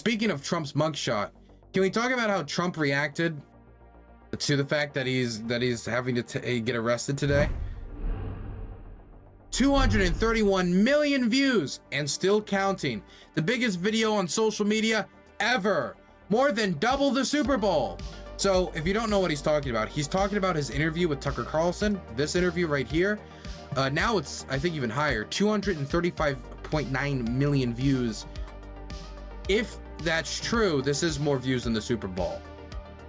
Speaking of Trump's mugshot, can we talk about how Trump reacted to the fact that he's having to get arrested today? 231 million views and still counting. The biggest video on social media ever. More than double the Super Bowl. So if you don't know what he's talking about his interview with Tucker Carlson. This interview right here. Now it's, I think, even higher. 235.9 million views. If that's true, this is more views than the Super Bowl.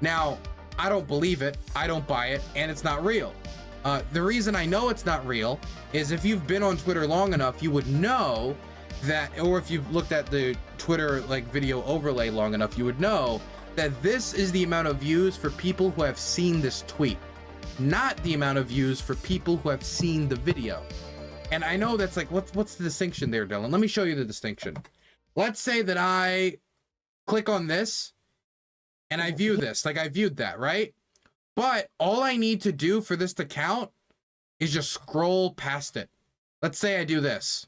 Now, I don't believe it, I don't buy it, and it's not real. The reason I know it's not real is if you've been on Twitter long enough, you would know that, or if you've looked at the Twitter like video overlay long enough, you would know that this is the amount of views for people who have seen this tweet, not the amount of views for people who have seen the video. And I know that's like, what's the distinction there, Dylan? Let me show you the distinction. Let's say that I click on this and I view this, like I viewed that, right? But all I need to do for this to count is just scroll past it. Let's say I do this.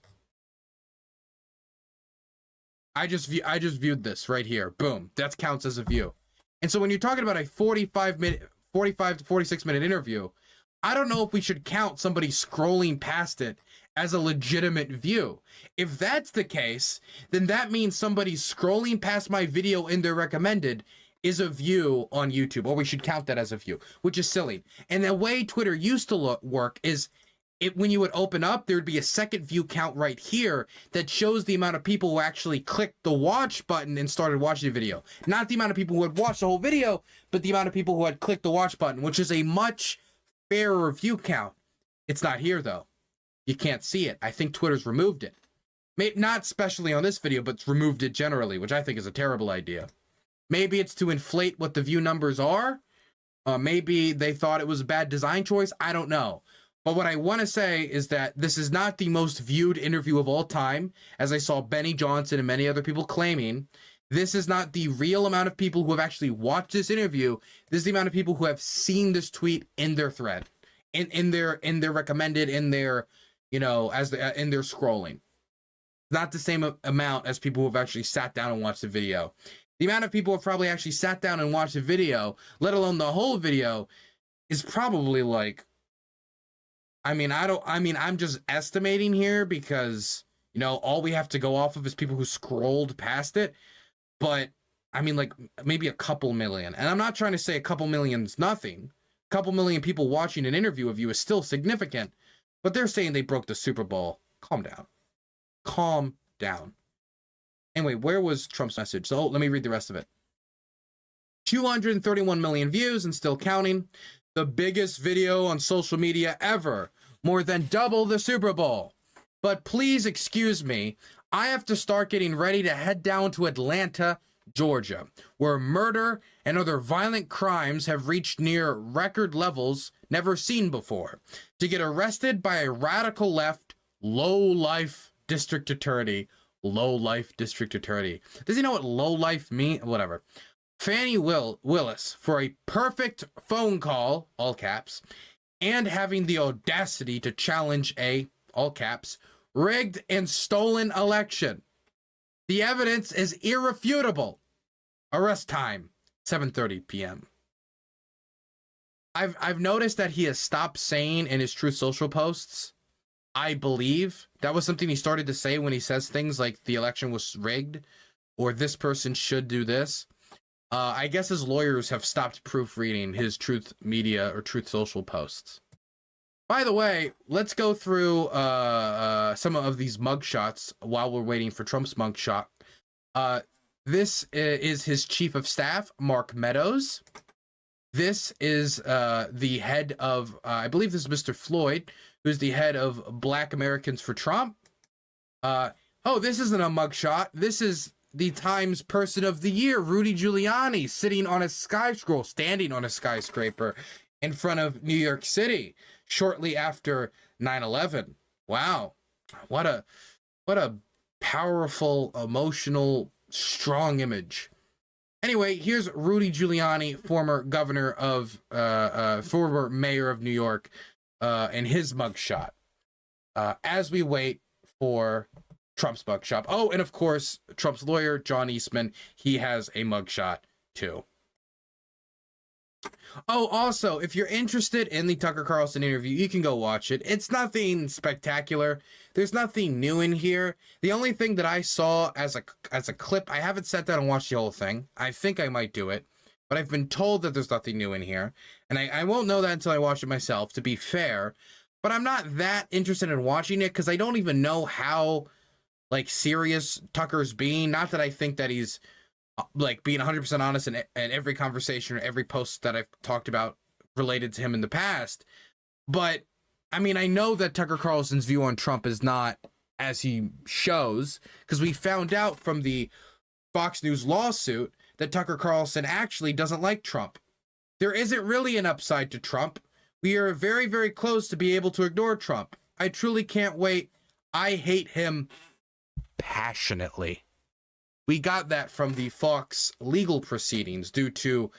I just viewed this right here. Boom. That counts as a view. And so when you're talking about a 45 to 46 minute interview, I don't know if we should count somebody scrolling past it as a legitimate view. If that's the case, then that means somebody scrolling past my video in their recommended is a view on YouTube, or we should count that as a view, which is silly. And the way Twitter used to work is when you would open up, there would be a second view count right here that shows the amount of people who actually clicked the watch button and started watching the video. Not the amount of people who had watched the whole video, but the amount of people who had clicked the watch button, which is a much fairer view count. It's not here though. You can't see it. I think Twitter's removed it. Maybe not especially on this video, but removed it generally, which I think is a terrible idea. Maybe it's to inflate what the view numbers are. Maybe they thought it was a bad design choice. I don't know. But what I want to say is that this is not the most viewed interview of all time, as I saw Benny Johnson and many other people claiming. This is not the real amount of people who have actually watched this interview. This is the amount of people who have seen this tweet in their thread, in their recommended, in their, you know, in their scrolling. Not the same amount as people who have actually sat down and watched the video. The amount of people who have probably actually sat down and watched the video, let alone the whole video, is probably like, I'm just estimating here because, you know, all we have to go off of is people who scrolled past it. But I mean, like maybe a couple million. And I'm not trying to say a couple million's nothing. A couple million people watching an interview of you is still significant. But they're saying they broke the Super Bowl. Calm down. Calm down. Anyway, where was Trump's message? So let me read the rest of it. 231 million views and still counting. The biggest video on social media ever. More than double the Super Bowl. But please excuse me, I have to start getting ready to head down to Atlanta, Georgia, where murder and other violent crimes have reached near record levels never seen before, to get arrested by a radical left, low-life district attorney. Low-life district attorney. Does he know what low-life means? Whatever. Fannie Willis for a perfect phone call, all caps, and having the audacity to challenge a, all caps, rigged and stolen election. The evidence is irrefutable. Arrest time, 7:30 p.m. I've noticed that he has stopped saying in his Truth Social posts, I believe. That was something he started to say when he says things like the election was rigged or this person should do this. I guess his lawyers have stopped proofreading his Truth Media or Truth Social posts. By the way, let's go through some of these mugshots while we're waiting for Trump's mugshot. This is his chief of staff, Mark Meadows. This is the head of, I believe this is Mr. Floyd, who's the head of Black Americans for Trump. Oh, this isn't a mugshot. This is the Times Person of the Year, Rudy Giuliani, standing on a skyscraper in front of New York City shortly after 9/11. Wow. What a powerful, emotional, strong image. Anyway, here's Rudy Giuliani, former mayor of New York, and his mugshot. As we wait for Trump's mugshot. Oh, and of course, Trump's lawyer, John Eastman, he has a mugshot too. Oh, also, if you're interested in the Tucker Carlson interview, you can go watch it. It's nothing spectacular. There's nothing new in here. The only thing that I saw as a clip, I haven't sat down and watched the whole thing. I think I might do it, but I've been told that there's nothing new in here, and I won't know that until I watch it myself, to be fair. But I'm not that interested in watching it because I don't even know how, like, serious Tucker's being. Not that I think that he's like being 100% honest in every conversation or every post that I've talked about related to him in the past. But I mean, I know that Tucker Carlson's view on Trump is not as he shows, because we found out from the Fox News lawsuit that Tucker Carlson actually doesn't like Trump. There isn't really an upside to Trump. We are very, very close to be able to ignore Trump. I truly can't wait. I hate him passionately. We got that from the Fox legal proceedings due to,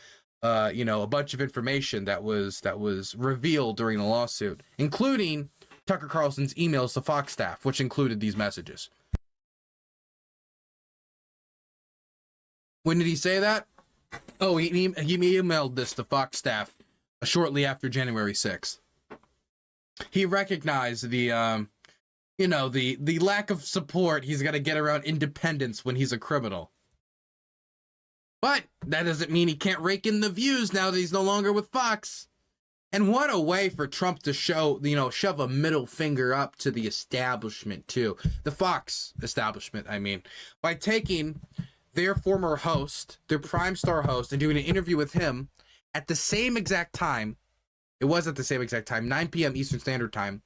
a bunch of information that was revealed during the lawsuit, including Tucker Carlson's emails to Fox staff, which included these messages. When did he say that? Oh, he emailed this to Fox staff shortly after January 6th. He recognized the lack of support he's got to get around independence when he's a criminal. But that doesn't mean he can't rake in the views now that he's no longer with Fox. And what a way for Trump to shove a middle finger up to the establishment too. The Fox establishment, I mean, by taking their former host, their prime star host, and doing an interview with him at the same exact time. It was at the same exact time, 9 p.m. Eastern Standard Time,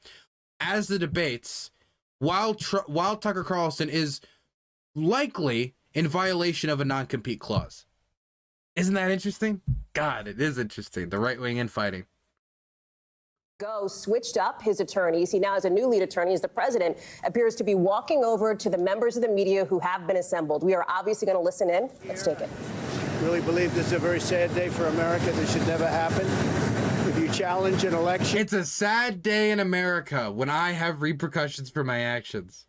as the debates, while Tucker Carlson is likely in violation of a non-compete clause. Isn't that interesting? God, it is interesting. The right wing infighting. Switched up his attorneys. He now has a new lead attorney as the president appears to be walking over to the members of the media who have been assembled. We are obviously going to listen in. Let's take it. Really believe this is a very sad day for America. This should never happen. If you challenge an election... It's a sad day in America when I have repercussions for my actions.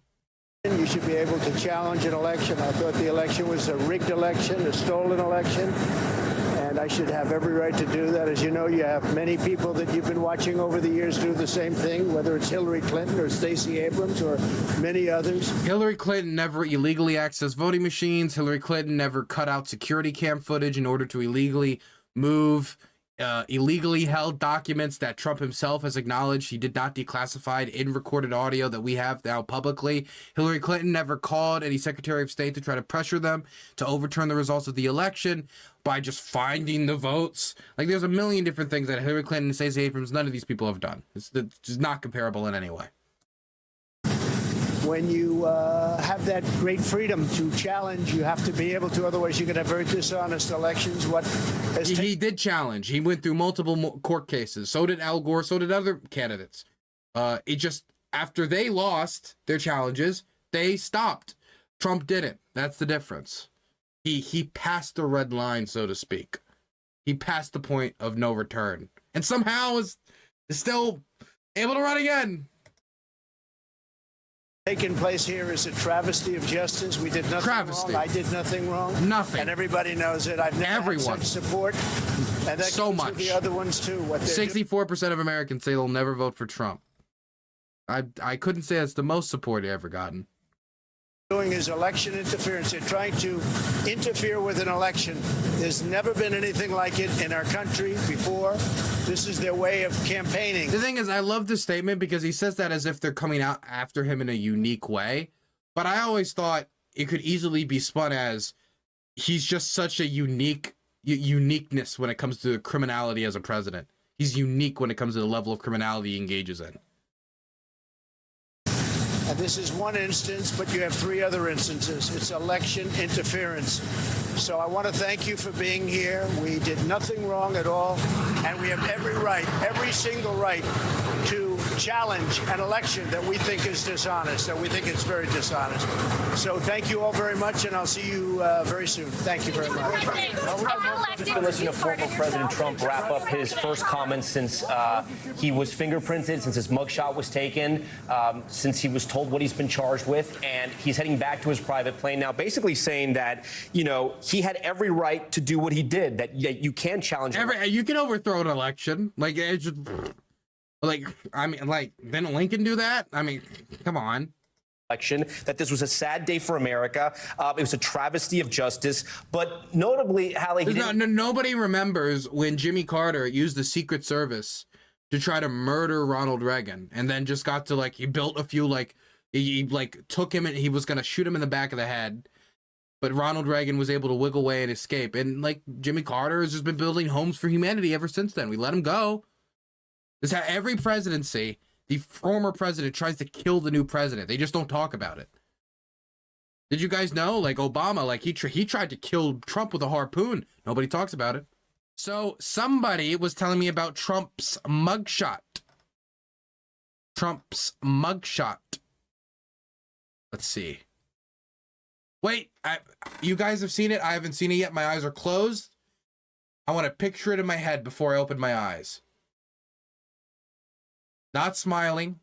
You should be able to challenge an election. I thought the election was a rigged election, a stolen election, and I should have every right to do that. As you know, you have many people that you've been watching over the years do the same thing, whether it's Hillary Clinton or Stacey Abrams or many others. Hillary Clinton never illegally accessed voting machines. Hillary Clinton never cut out security cam footage in order to illegally move illegally held documents that Trump himself has acknowledged he did not declassified in recorded audio that we have now publicly. Hillary Clinton never called any Secretary of State to try to pressure them to overturn the results of the election by just finding the votes. Like, there's a million different things that Hillary Clinton and Stacey Abrams, none of these people have done. It's just not comparable in any way. When you have that great freedom to challenge, you have to be able to, otherwise you can have very dishonest elections. He did challenge. He went through multiple court cases. So did Al Gore. So did other candidates. It just, after they lost their challenges, they stopped. Trump didn't. That's the difference. He passed the red line, so to speak. He passed the point of no return. And somehow is still able to run again. Taking place here is a travesty of justice. We did nothing wrong. I did nothing wrong. Nothing. And everybody knows it. I've never had such support. And that so much. The other ones too. 64% of Americans say they'll never vote for Trump. I couldn't say that's the most support he ever gotten. Doing is election interference. They're trying to interfere with an election. There's never been anything like it in our country before. This is their way of campaigning. The thing is, I love this statement because he says that as if they're coming out after him in a unique way. But I always thought it could easily be spun as he's just such a uniqueness when it comes to criminality as a president. He's unique when it comes to the level of criminality he engages in. And this is one instance, but you have 3 other instances. It's election interference. So I want to thank you for being here. We did nothing wrong at all, and we have every right, every single right, to challenge an election that we think is dishonest, that we think is very dishonest. So thank you all very much, and I'll see you very soon. Thank you very much. Just been listening to former President Trump wrap up his first comments since he was fingerprinted, since his mugshot was taken, since he was told what he's been charged with, and he's heading back to his private plane now, basically saying that, you know, he had every right to do what he did, that you can challenge you can overthrow an election. Like, it's just, like, I mean, like, didn't Lincoln do that? I mean, come on. Election, that this was a sad day for America. It was a travesty of justice. But notably, Hallie, nobody remembers when Jimmy Carter used the Secret Service to try to murder Ronald Reagan, and then just got to, like, he built a few, like, he like took him and he was gonna shoot him in the back of the head, but Ronald Reagan was able to wiggle away and escape. And like Jimmy Carter has just been building homes for humanity ever since then. We let him go. This is how every presidency, the former president tries to kill the new president. They just don't talk about it. Did you guys know? Like Obama, like he tried to kill Trump with a harpoon. Nobody talks about it. So somebody was telling me about Trump's mugshot. Trump's mugshot. Let's see. Wait, you guys have seen it? I haven't seen it yet. My eyes are closed. I want to picture it in my head before I open my eyes. Not smiling.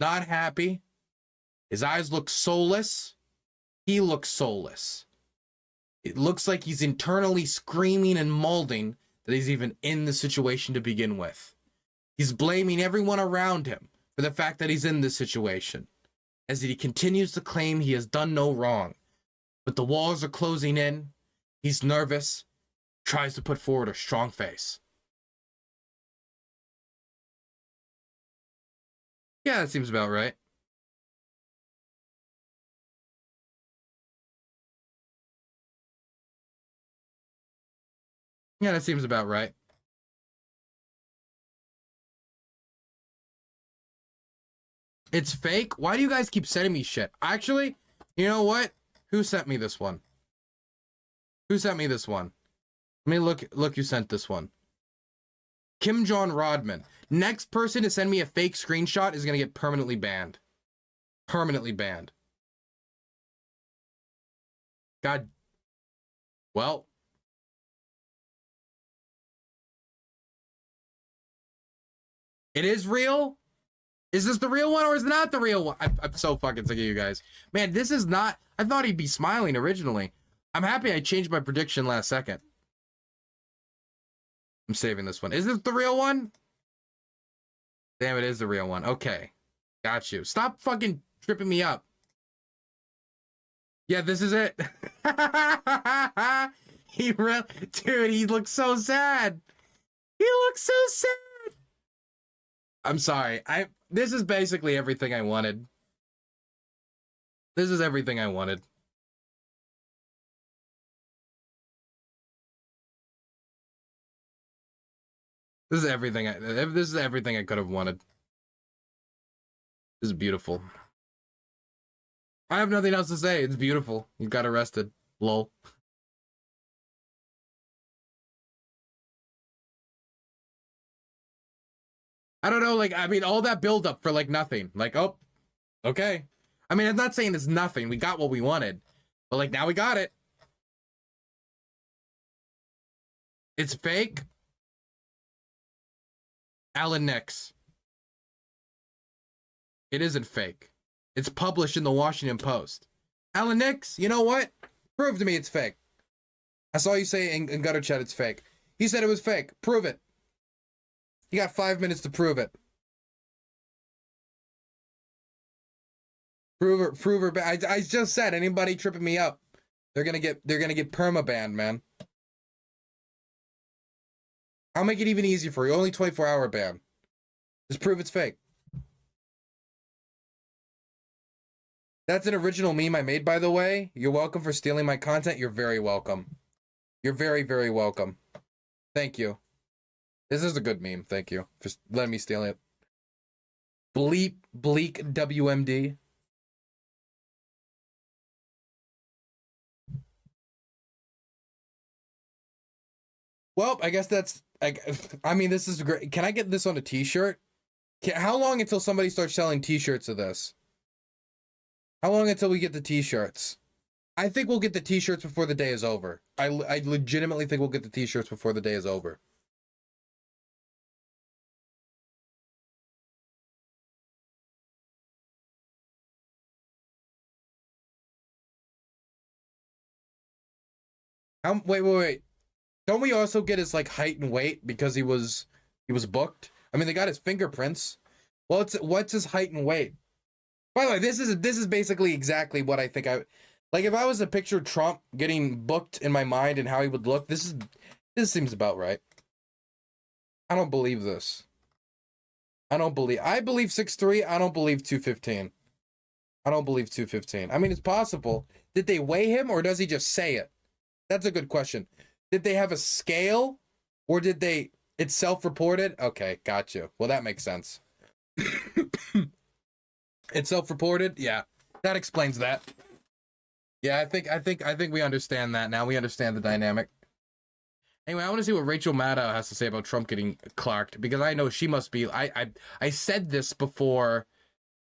Not happy. His eyes look soulless. He looks soulless. It looks like he's internally screaming and molding that he's even in the situation to begin with. He's blaming everyone around him for the fact that he's in this situation, as he continues to claim he has done no wrong. But the walls are closing in. He's nervous, tries to put forward a strong face. Yeah, that seems about right. Yeah, that seems about right. It's fake? Why do you guys keep sending me shit? Actually, you know what? Who sent me this one? Who sent me this one? Let me look who sent this one. Kim John Rodman. Next person to send me a fake screenshot is gonna get permanently banned. Permanently banned. God. Well. It is real? Is this the real one or is it not the real one? I'm so fucking sick of you guys. Man, this is not... I thought he'd be smiling originally. I'm happy I changed my prediction last second. I'm saving this one. Is this the real one? Damn, it is the real one. Okay. Got you. Stop fucking tripping me up. Yeah, this is it. Dude, he looks so sad. He looks so sad. I'm sorry. This is basically everything I wanted. This is everything I wanted. This is everything I could have wanted. This is beautiful. I have nothing else to say. It's beautiful. He got arrested. Lol. I don't know, like, I mean, all that build up for, like, nothing. Like, oh, okay. I mean, I'm not saying it's nothing. We got what we wanted. But, like, now we got it. It's fake. Alan Nix. It isn't fake. It's published in the Washington Post. Alan Nix, you know what? Prove to me it's fake. I saw you say in gutter chat it's fake. He said it was fake. Prove it. You got 5 minutes to prove it. Prove her. I just said anybody tripping me up, they're gonna get perma banned, man. I'll make it even easier for you. Only 24-hour ban. Just prove it's fake. That's an original meme I made, by the way. You're welcome for stealing my content. You're very welcome. You're very, very welcome. Thank you. This is a good meme. Thank you for letting me steal it. Bleak WMD. Well, I guess that's... I mean, this is great. Can I get this on a t-shirt? How long until somebody starts selling t-shirts of this? How long until we get the t-shirts? I think we'll get the t-shirts before the day is over. I legitimately think we'll get the t-shirts before the day is over. Wait. Don't we also get his like height and weight because he was booked? I mean, they got his fingerprints. Well, what's his height and weight? By the way, this is basically exactly what I think like. If I was to picture Trump getting booked in my mind and how he would look, this seems about right. I don't believe this. I believe 6'3". I don't believe 215. I don't believe 215. I mean, it's possible. Did they weigh him or does he just say it? That's a good question. Did they have a scale or did it's self-reported? Okay, got you. Well, that makes sense. It's self-reported? Yeah. That explains that. Yeah, I think we understand that now. We understand the dynamic. Anyway, I want to see what Rachel Maddow has to say about Trump getting clarked, because I know she must be. I said this before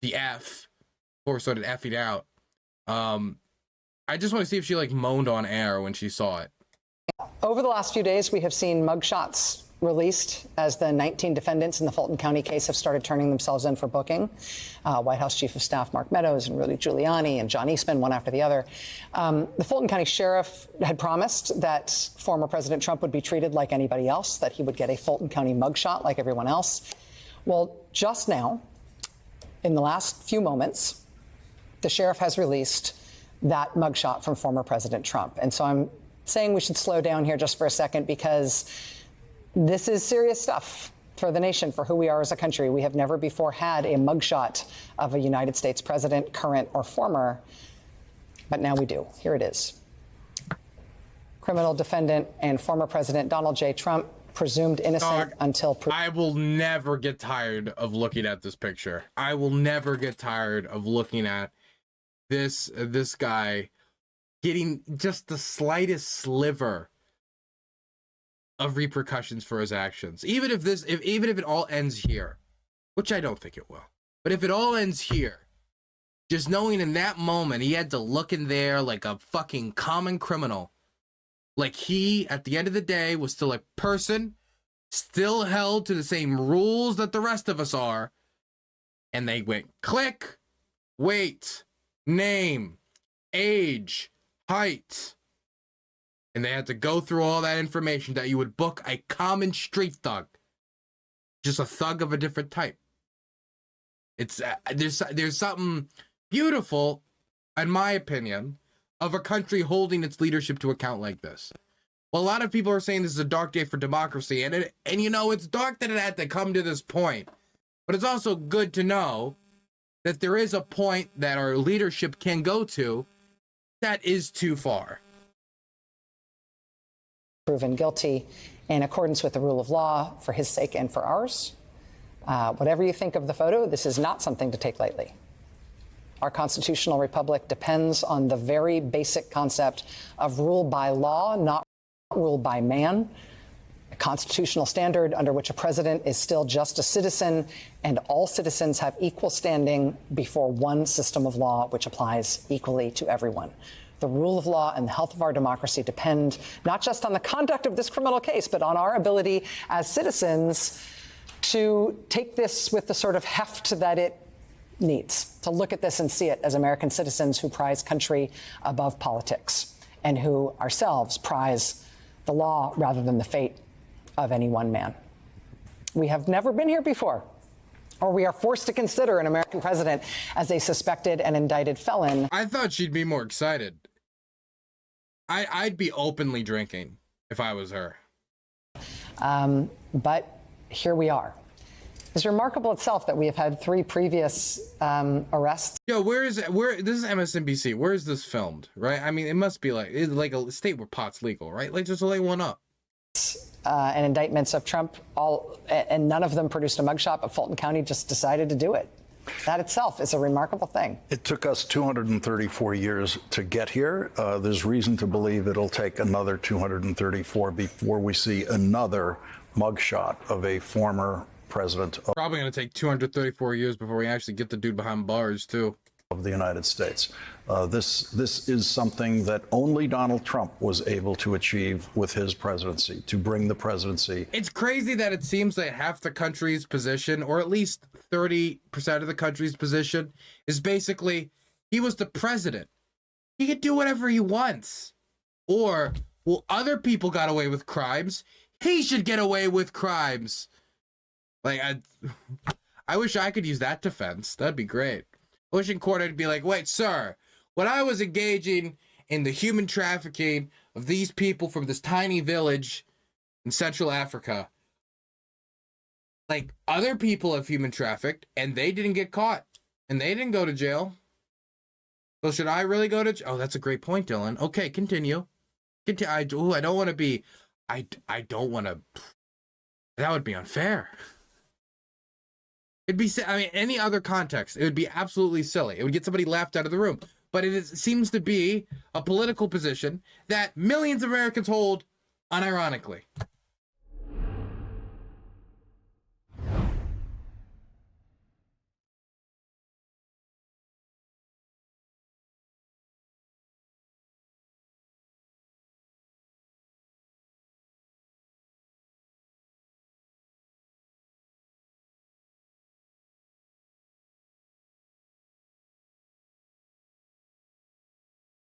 before we started effing out. I just want to see if she like moaned on air when she saw it. Over the last few days, we have seen mugshots released as the 19 defendants in the Fulton County case have started turning themselves in for booking. White House Chief of Staff Mark Meadows and Rudy Giuliani and John Eastman, one after the other. The Fulton County Sheriff had promised that former President Trump would be treated like anybody else, that he would get a Fulton County mugshot like everyone else. Well, just now, in the last few moments, the sheriff has released that mugshot from former President Trump. And so I'm saying we should slow down here just for a second, because this is serious stuff for the nation, for who we are as a country. We have never before had a mugshot of a United States president, current or former, but now we do. Here it is. Criminal defendant and former President Donald J. Trump, presumed innocent until I will never get tired of looking at this picture. I will never get tired of looking at this guy getting just the slightest sliver of repercussions for his actions. Even if it all ends here, which I don't think it will. But if it all ends here, just knowing in that moment he had to look in there like a fucking common criminal. Like he, at the end of the day, was still a person, still held to the same rules that the rest of us are. And they went click, weight, name, age, height. And they had to go through all that information that you would book a common street thug. Just a thug of a different type. It's there's something beautiful, in my opinion, of a country holding its leadership to account like this. Well, a lot of people are saying this is a dark day for democracy, and you know, it's dark that it had to come to this point. But it's also good to know that there is a point that our leadership can go to that is too far. Proven guilty in accordance with the rule of law for his sake and for ours. Whatever you think of the photo, this is not something to take lightly. Our constitutional republic depends on the very basic concept of rule by law, not rule by man. A constitutional standard under which a president is still just a citizen, and all citizens have equal standing before one system of law which applies equally to everyone. The rule of law and the health of our democracy depend not just on the conduct of this criminal case, but on our ability as citizens to take this with the sort of heft that it needs, to look at this and see it as American citizens who prize country above politics and who ourselves prize the law rather than the fate of any one man. We have never been here before, or we are forced to consider an American president as a suspected and indicted felon. I thought she'd be more excited. I'd be openly drinking if I was her. But here we are. It's remarkable itself that we have had 3 previous arrests. Yo, where is it? This is MSNBC. Where is this filmed? Right? I mean, it must be like a state where pot's legal, right? Like, just lay one up. And indictments of Trump, and none of them produced a mugshot, but Fulton County just decided to do it. That itself is a remarkable thing. It took us 234 years to get here. There's reason to believe it'll take another 234 before we see another mugshot of a former president Probably going to take 234 years before we actually get the dude behind bars, too. of the United States. This is something that only Donald Trump was able to achieve with his presidency, to bring the presidency. It's crazy that it seems that half the country's position, or at least 30% of the country's position, is basically, he was the president. He could do whatever he wants. Or, well, other people got away with crimes. He should get away with crimes. Like, I wish I could use that defense. That'd be great. I wish in court I'd be like, wait, sir, when I was engaging in the human trafficking of these people from this tiny village in Central Africa, like, other people have human trafficked and they didn't get caught and they didn't go to jail. So should I really go to jail? Oh, that's a great point, Dylan. Okay, continue. I don't want to be, I don't want to, that would be unfair. It'd be, I mean, any other context, it would be absolutely silly. It would get somebody laughed out of the room. But it seems to be a political position that millions of Americans hold unironically.